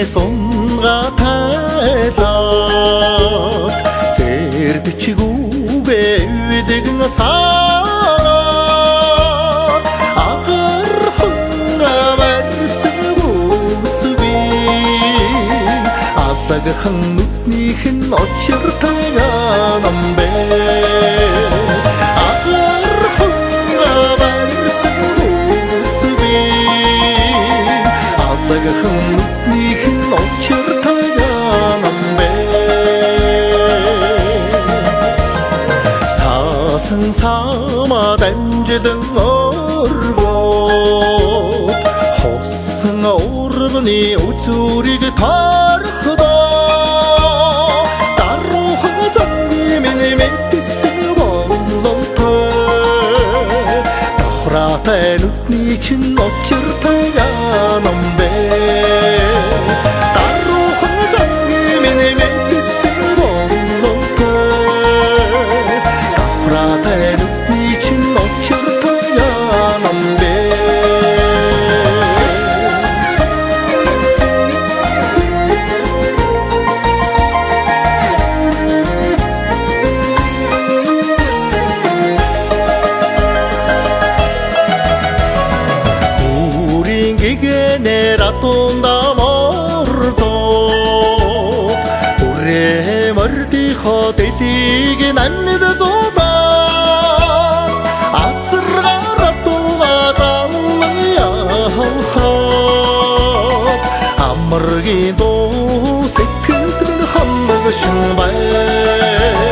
сонга тайлаад зэрдчихгүйгээ үдэгэн саад агарханга барсан үсби аллагхан нүднийхэн очиртайгаа намбэ агарханга барсан үсби аллагхан нүднийхэн очиртайгаа намбэ 사슴 삼아 던지던 얼굴 호승 오르니 우쭈리게 다르다 따로 화장님이 메티스 원론터 다후라테 눕니친 어찌르타가 넘베 따로 화장님이 메티스 원론터 다후라테 눕니친 어찌르타가 넘베 Che n'era tonda morto Pure morti hotelige nanne zoda Azzarrato azamaya Ammargido sekkedin hammagashin bay